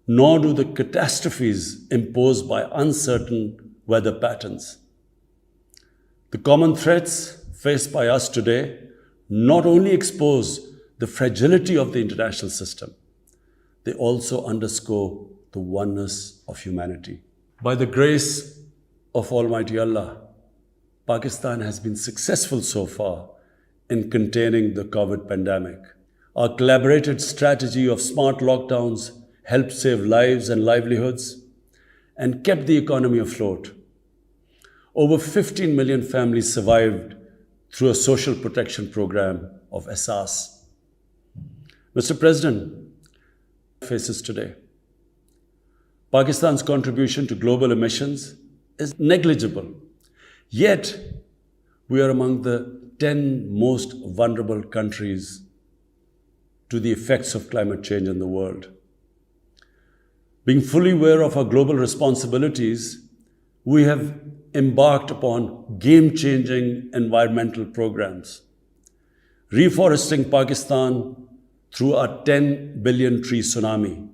nor do the catastrophes imposed by uncertain weather patterns. The common threats faced by us today not only expose the fragility of the international system, they also underscore the oneness of humanity. By the grace of Almighty Allah, Pakistan has been successful so far in containing the COVID pandemic. Our collaborated strategy of smart lockdowns helped save lives and livelihoods and kept the economy afloat. Over 15 million families survived through a social protection program of Asas. Mr. President, faces today. Pakistan's contribution to global emissions is negligible, yet we are among the 10 most vulnerable countries to the effects of climate change in the world. Being fully aware of our global responsibilities, we have embarked upon game-changing environmental programs, reforesting Pakistan through our 10 billion tree tsunami,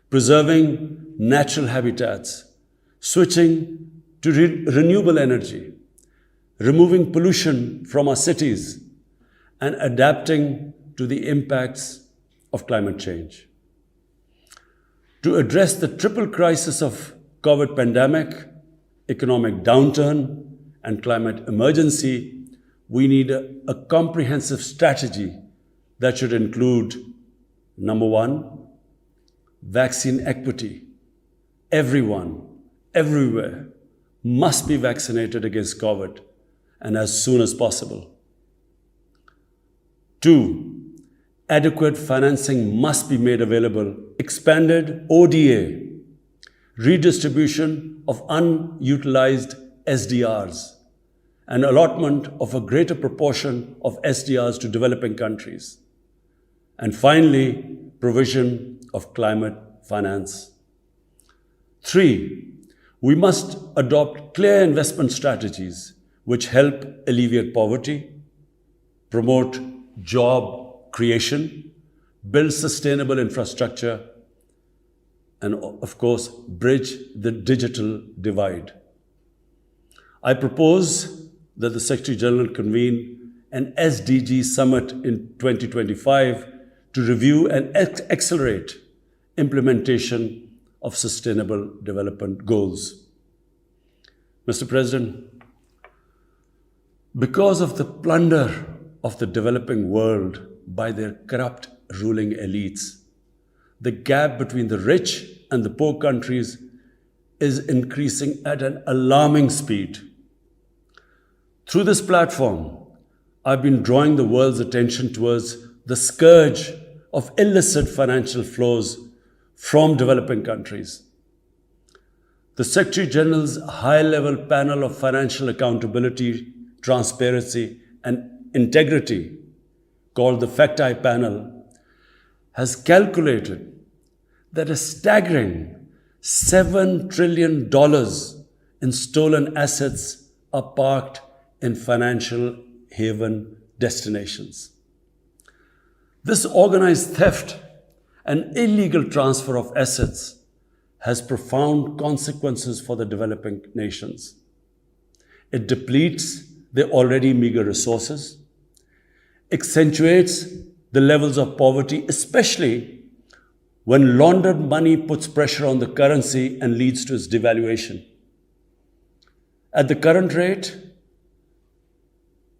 preserving natural habitats, switching to renewable energy, removing pollution from our cities, and adapting to the impacts of climate change. To address the triple crisis of COVID pandemic, economic downturn, and climate emergency, we need a comprehensive strategy that should include, number one, vaccine equity. Everyone, everywhere, must be vaccinated against COVID, and as soon as possible. 2, adequate financing must be made available. Expanded ODA, redistribution of unutilized SDRs, and allotment of a greater proportion of SDRs to developing countries. And finally, provision of climate finance. 3, we must adopt clear investment strategies which help alleviate poverty, promote job creation, build sustainable infrastructure, and of course, bridge the digital divide. I propose that the Secretary General convene an SDG summit in 2025 to review and accelerate implementation of Sustainable Development Goals. Mr. President, because of the plunder of the developing world by their corrupt ruling elites, the gap between the rich and the poor countries is increasing at an alarming speed. Through this platform, I've been drawing the world's attention towards the scourge of illicit financial flows from developing countries. The Secretary General's high-level panel of financial accountability, transparency, and integrity, called the Fact-Eye Panel, has calculated that a staggering $7 trillion in stolen assets are parked in financial haven destinations. This organized theft and illegal transfer of assets has profound consequences for the developing nations. It depletes their already meager resources, accentuates the levels of poverty, especially when laundered money puts pressure on the currency and leads to its devaluation. At the current rate,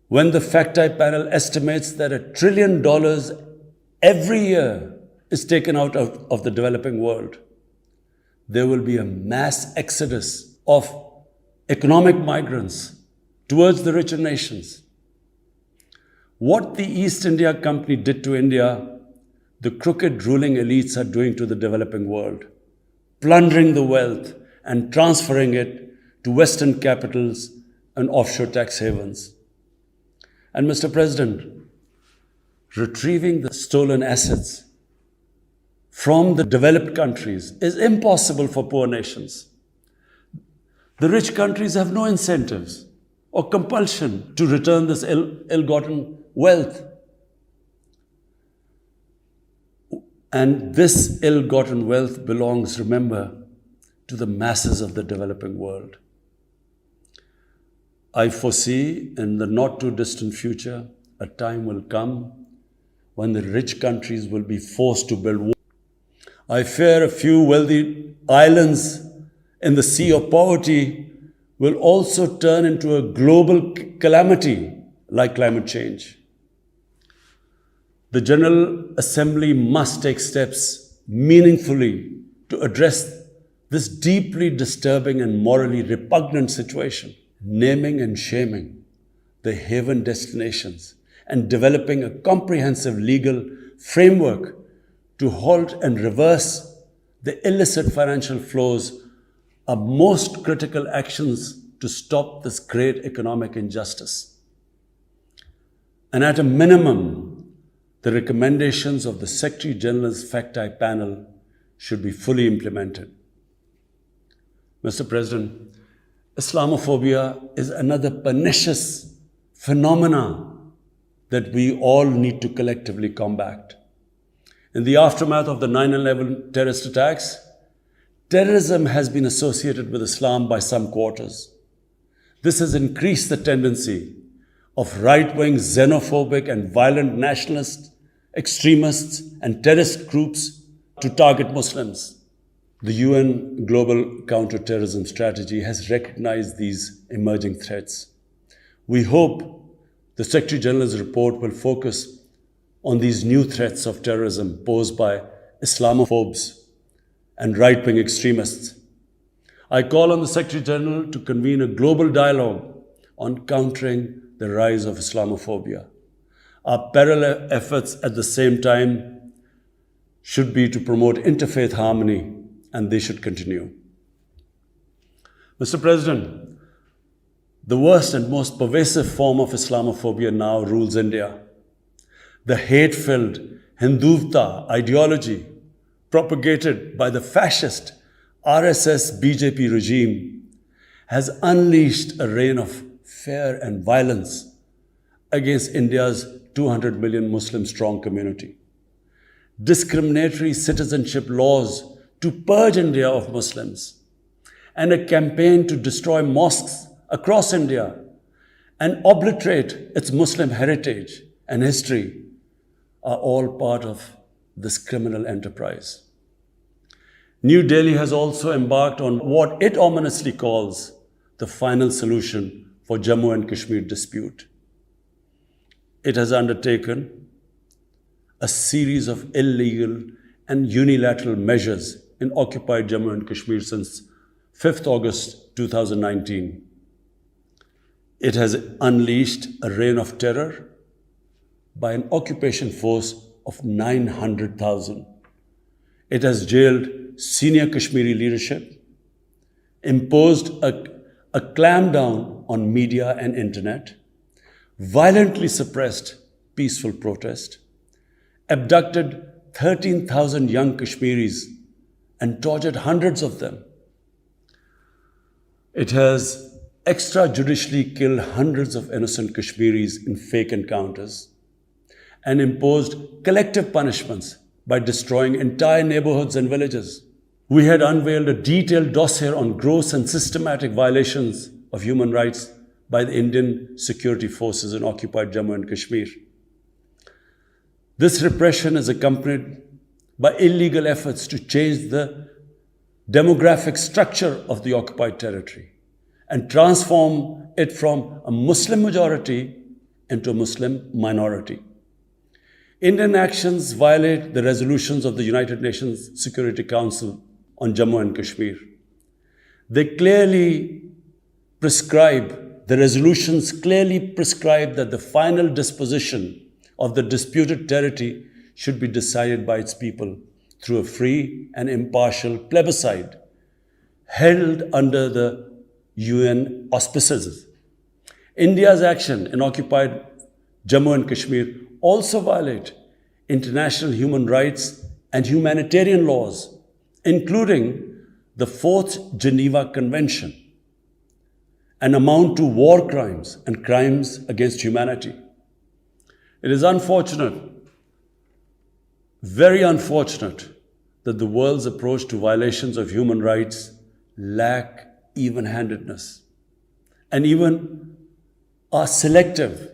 when the Fact-Eye panel estimates that $1 trillion every year is taken out of the developing world, there will be a mass exodus of economic migrants towards the richer nations. What the East India Company did to India, the crooked ruling elites are doing to the developing world, plundering the wealth and transferring it to Western capitals and offshore tax havens. And Mr. President, retrieving the stolen assets from the developed countries is impossible for poor nations. The rich countries have no incentives or compulsion to return this ill-gotten wealth. And this ill-gotten wealth belongs, remember, to the masses of the developing world. I foresee in the not-too-distant future, a time will come when the rich countries will be forced to build walls. I fear a few wealthy islands in the sea of poverty will also turn into a global calamity like climate change. The General Assembly must take steps meaningfully to address this deeply disturbing and morally repugnant situation, naming and shaming the haven destinations and developing a comprehensive legal framework to halt and reverse the illicit financial flows are most critical actions to stop this great economic injustice. And at a minimum, the recommendations of the Secretary General's FACTI panel should be fully implemented. Mr. President, Islamophobia is another pernicious phenomenon that we all need to collectively combat. In the aftermath of the 9/11 terrorist attacks, terrorism has been associated with Islam by some quarters. This has increased the tendency of right-wing, xenophobic and violent nationalists, extremists and terrorist groups to target Muslims. The UN Global Counter-Terrorism Strategy has recognized these emerging threats. We hope the Secretary General's report will focus on these new threats of terrorism posed by Islamophobes and right-wing extremists. I call on the Secretary General to convene a global dialogue on countering the rise of Islamophobia. Our parallel efforts at the same time should be to promote interfaith harmony, and they should continue. Mr. President, the worst and most pervasive form of Islamophobia now rules India. The hate-filled Hindutva ideology propagated by the fascist RSS BJP regime has unleashed a reign of fear and violence against India's 200 million Muslim-strong community. Discriminatory citizenship laws to purge India of Muslims, and a campaign to destroy mosques across India and obliterate its Muslim heritage and history are all part of this criminal enterprise. New Delhi has also embarked on what it ominously calls the final solution for Jammu and Kashmir dispute. It has undertaken a series of illegal and unilateral measures in occupied Jammu and Kashmir since 5th August 2019. It has unleashed a reign of terror by an occupation force of 900,000. It has jailed senior Kashmiri leadership, imposed a clampdown on media and internet, violently suppressed peaceful protest, abducted 13,000 young Kashmiris and tortured hundreds of them. It has extrajudicially killed hundreds of innocent Kashmiris in fake encounters and imposed collective punishments by destroying entire neighborhoods and villages. We had unveiled a detailed dossier on gross and systematic violations of human rights by the Indian security forces in occupied Jammu and Kashmir. This repression is accompanied by illegal efforts to change the demographic structure of the occupied territory and transform it from a Muslim majority into a Muslim minority. Indian actions violate the resolutions of the United Nations Security Council on Jammu and Kashmir. The resolutions clearly prescribe that the final disposition of the disputed territory should be decided by its people through a free and impartial plebiscite held under the UN auspices. India's action in occupied Jammu and Kashmir also violate international human rights and humanitarian laws, including the 4th Geneva Convention, and amount to war crimes and crimes against humanity. It is unfortunate very unfortunate that the world's approach to violations of human rights lack even-handedness and even are selective.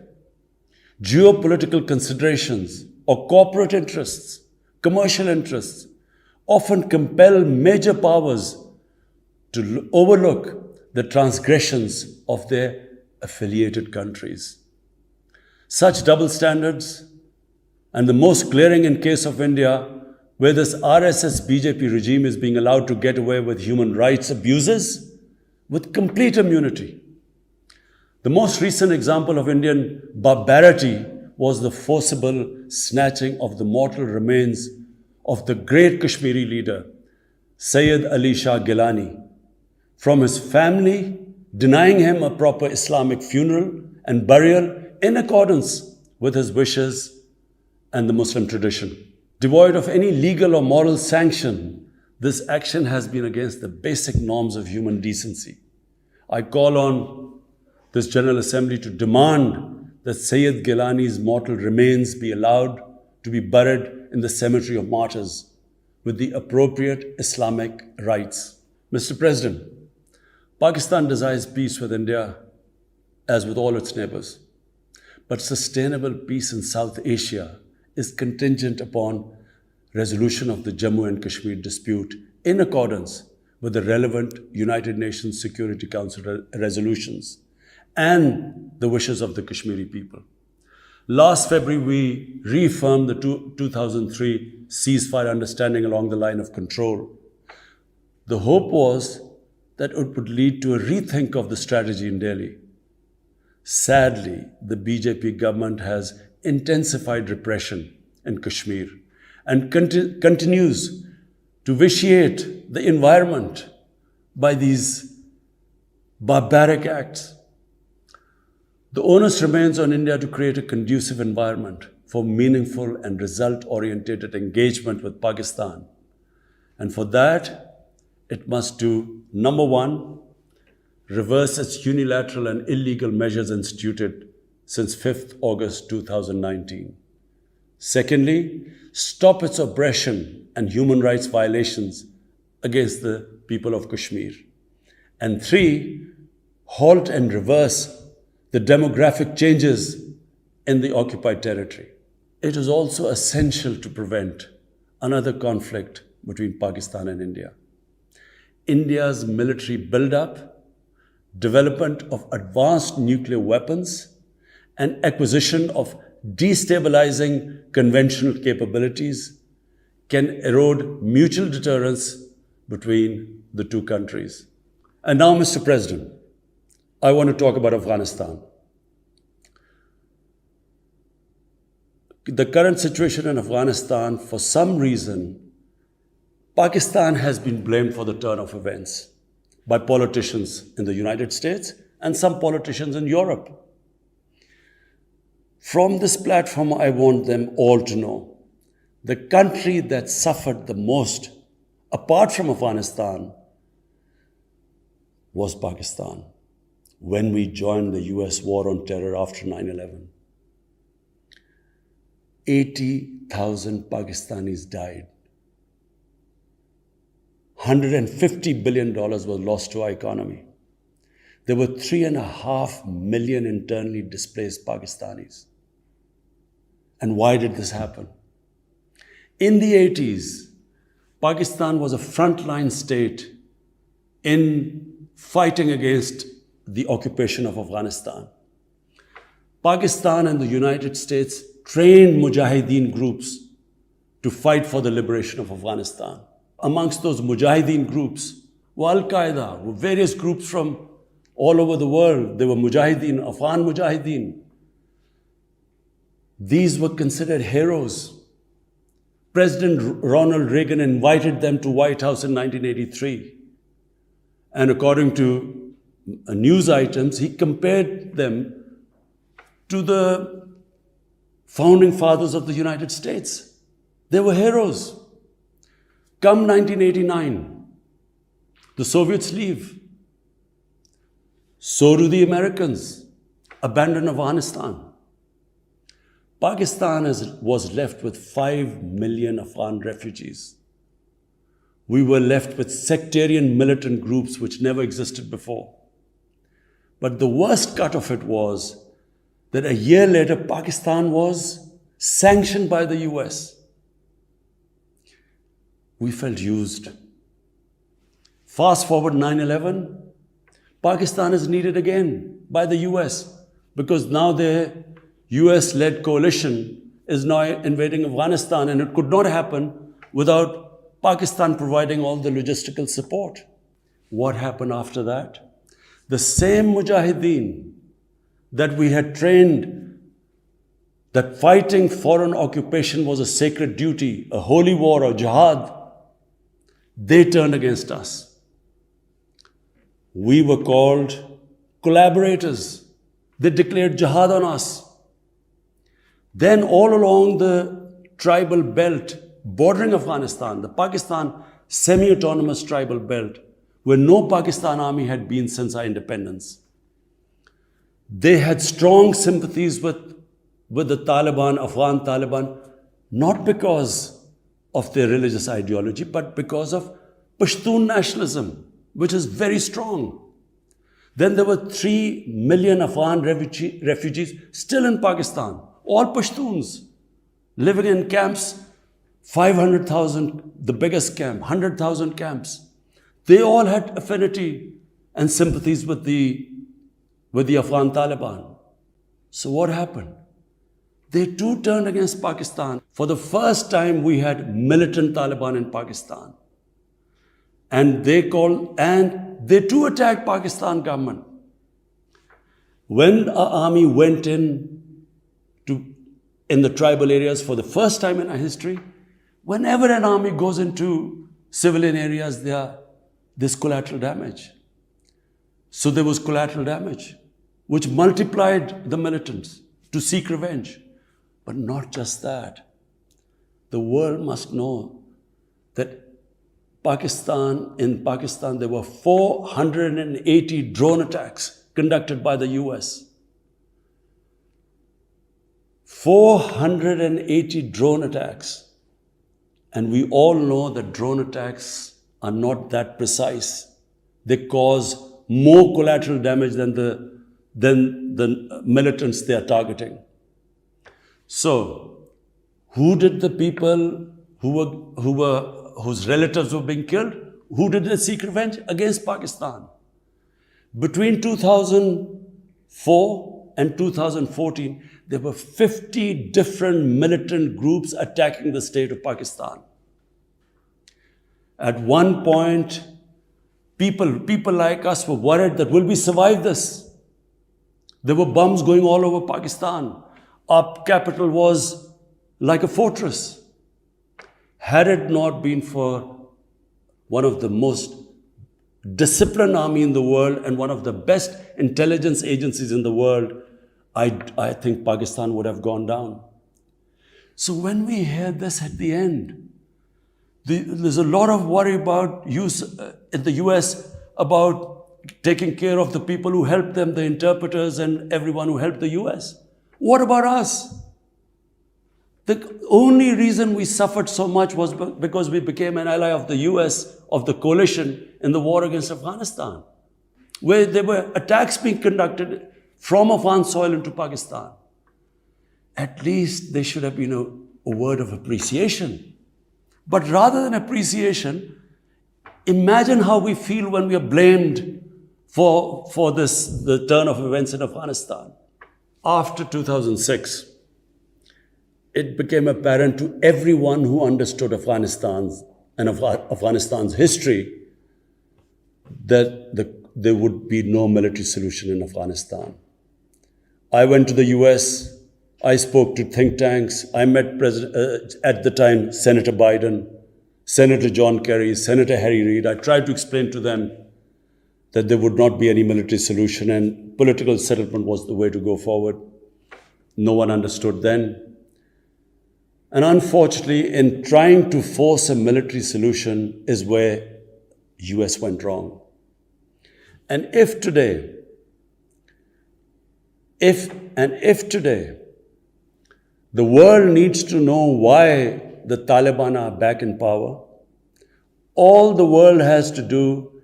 Geopolitical considerations or corporate interests, commercial interests, often compel major powers to overlook the transgressions of their affiliated countries. Such double standards, and the most glaring in case of India, where this RSS BJP regime is being allowed to get away with human rights abuses with complete immunity. The most recent example of Indian barbarity was the forcible snatching of the mortal remains of the great Kashmiri leader, Sayyid Ali Shah Gilani, from his family, denying him a proper Islamic funeral and burial in accordance with his wishes and the Muslim tradition. Devoid of any legal or moral sanction, this action has been against the basic norms of human decency. I call on this General Assembly to demand that Sayyid Gilani's mortal remains be allowed to be buried in the cemetery of martyrs with the appropriate Islamic rites. Mr. President, Pakistan desires peace with India as with all its neighbors. But sustainable peace in South Asia is contingent upon resolution of the Jammu and Kashmir dispute in accordance with the relevant United Nations Security Council resolutions and the wishes of the Kashmiri people. Last February, we reaffirmed the 2003 ceasefire understanding along the line of control. The hope was that it would lead to a rethink of the strategy in Delhi. Sadly, the BJP government has intensified repression in Kashmir and continues to vitiate the environment by these barbaric acts. The onus remains on India to create a conducive environment for meaningful and result-oriented engagement with Pakistan. And for that, it must do, number one, reverse its unilateral and illegal measures instituted since 5th August 2019. Secondly, stop its oppression and human rights violations against the people of Kashmir. And three, halt and reverse the demographic changes in the occupied territory. It is also essential to prevent another conflict between Pakistan and India. India's military buildup, development of advanced nuclear weapons, and acquisition of destabilizing conventional capabilities can erode mutual deterrence between the two countries. And now, Mr. President, I want to talk about Afghanistan. The current situation in Afghanistan, for some reason, Pakistan has been blamed for the turn of events by politicians in the United States and some politicians in Europe. From this platform, I want them all to know the country that suffered the most, apart from Afghanistan, was Pakistan when we joined the US war on terror after 9/11. 80,000 Pakistanis died. $150 billion was lost to our economy. There were 3.5 million internally displaced Pakistanis. And why did this happen? In the 80s, Pakistan was a frontline state in fighting against the occupation of Afghanistan. Pakistan and the United States trained mujahideen groups to fight for the liberation of Afghanistan. Amongst those mujahideen groups were Al-Qaeda, were various groups from all over the world. There were mujahideen, Afghan mujahideen. These were considered heroes. President Ronald Reagan invited them to White House in 1983. And according to news items, he compared them to the founding fathers of the United States. They were heroes. Come 1989, the Soviets leave. So do the Americans, abandon Afghanistan. Pakistan was left with 5 million Afghan refugees. We were left with sectarian militant groups which never existed before. But the worst cut of it was that a year later, Pakistan was sanctioned by the US. We felt used. Fast forward 9/11, Pakistan is needed again by the US because now their US-led coalition is now invading Afghanistan, and it could not happen without Pakistan providing all the logistical support. What happened after that? The same mujahideen that we had trained that fighting foreign occupation was a sacred duty, a holy war or jihad, they turned against us. We were called collaborators. They declared jihad on us. Then all along the tribal belt bordering Afghanistan, the Pakistan semi-autonomous tribal belt, where no Pakistan army had been since our independence, they had strong sympathies with the Taliban, Afghan Taliban, not because of their religious ideology, but because of Pashtun nationalism, which is very strong. Then there were 3 million Afghan refugees still in Pakistan, all Pashtuns, living in camps, 500,000, the biggest camp, 100,000 camps. They all had affinity and sympathies with the Afghan Taliban. So what happened? They too turned against Pakistan. For the first time, we had militant Taliban in Pakistan. And they too attacked Pakistan government. When our army went in the tribal areas for the first time in our history, whenever an army goes into civilian areas, there's collateral damage. So there was collateral damage, which multiplied the militants to seek revenge. But not just that. The world must know that in Pakistan, there were 480 drone attacks conducted by the US. 480 drone attacks. And we all know that drone attacks are not that precise. They cause more collateral damage than the militants they are targeting. So, who did the people whose relatives were being killed? Who did they seek revenge? Against Pakistan. Between 2004 and 2014, there were 50 different militant groups attacking the state of Pakistan. At one point, people like us were worried that will we survive this? There were bombs going all over Pakistan. Our capital was like a fortress. Had it not been for one of the most disciplined army in the world and one of the best intelligence agencies in the world, I think Pakistan would have gone down. So when we hear this at the end, there's a lot of worry about in the US about taking care of the people who helped them, the interpreters and everyone who helped the US. What about us? The only reason we suffered so much was because we became an ally of the US, of the coalition in the war against Afghanistan, where there were attacks being conducted from Afghan soil into Pakistan. At least there should have been a word of appreciation. But rather than appreciation, imagine how we feel when we are blamed for the turn of events in Afghanistan. After 2006, it became apparent to everyone who understood Afghanistan's history that there would be no military solution in Afghanistan. I went to the US, I spoke to think tanks, I met at the time Senator Biden, Senator John Kerry, Senator Harry Reid. I tried to explain to them that there would not be any military solution and political settlement was the way to go forward. No one understood then. And unfortunately, in trying to force a military solution is where US went wrong. And if today The world needs to know why the Taliban are back in power. All the world has to do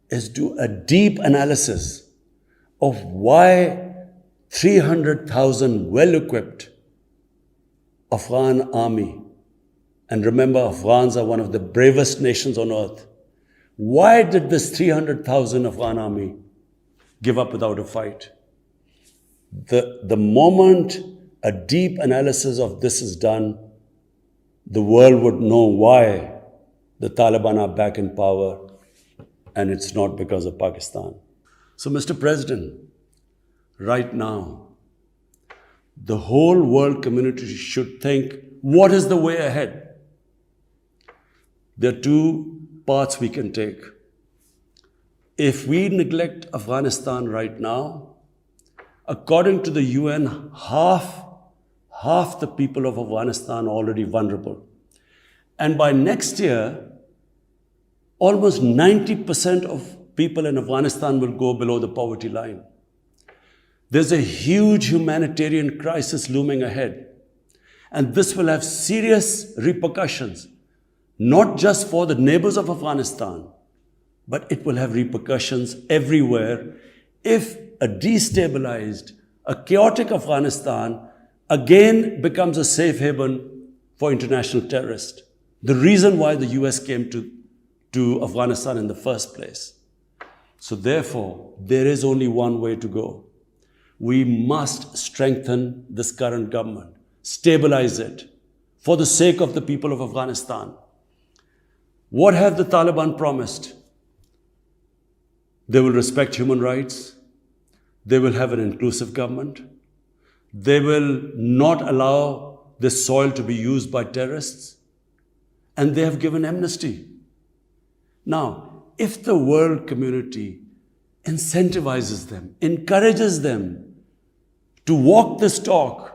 is do a deep analysis of why 300,000 well-equipped Afghan army, and remember, Afghans are one of the bravest nations on earth. Why did this 300,000 Afghan army give up without a fight? The moment a deep analysis of this is done, the world would know why the Taliban are back in power, and it's not because of Pakistan. So, Mr. President, right now, the whole world community should think, what is the way ahead? There are two paths we can take. If we neglect Afghanistan right now, according to the UN, half the people of Afghanistan are already vulnerable. And by next year, almost 90% of people in Afghanistan will go below the poverty line. There's a huge humanitarian crisis looming ahead. And this will have serious repercussions, not just for the neighbors of Afghanistan, but it will have repercussions everywhere if a destabilized, a chaotic Afghanistan again becomes a safe haven for international terrorists. The reason why the US came to Afghanistan in the first place. So therefore, there is only one way to go. We must strengthen this current government, stabilize it, for the sake of the people of Afghanistan. What have the Taliban promised? They will respect human rights. They will have an inclusive government. They will not allow this soil to be used by terrorists. And they have given amnesty. Now, if the world community incentivizes them, encourages them to walk this talk,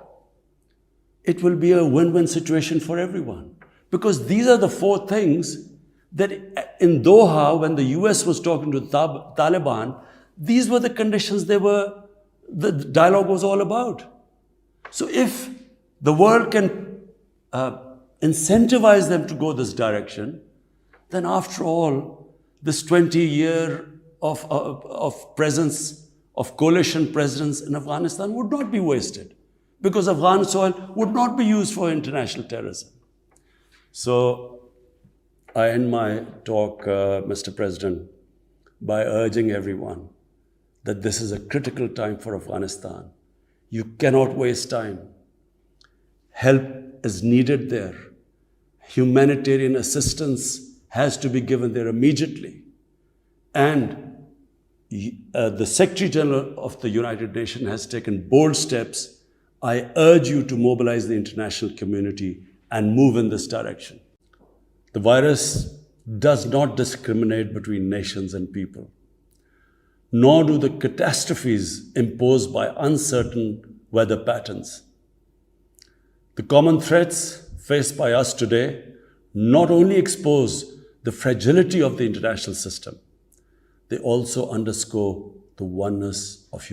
it will be a win-win situation for everyone. Because these are the four things that in Doha, when the US was talking to the Taliban, these were the conditions the dialogue was all about. So if the world can incentivize them to go this direction, then after all, this 20-year of presence, of coalition presence in Afghanistan would not be wasted, because Afghan soil would not be used for international terrorism. So I end my talk, Mr. President, by urging everyone that this is a critical time for Afghanistan. You cannot waste time. Help is needed there. Humanitarian assistance has to be given there immediately. And the Secretary General of the United Nations has taken bold steps. I urge you to mobilize the international community and move in this direction. The virus does not discriminate between nations and people, nor do the catastrophes imposed by uncertain weather patterns. The common threats faced by us today not only expose the fragility of the international system, they also underscore the oneness of humanity.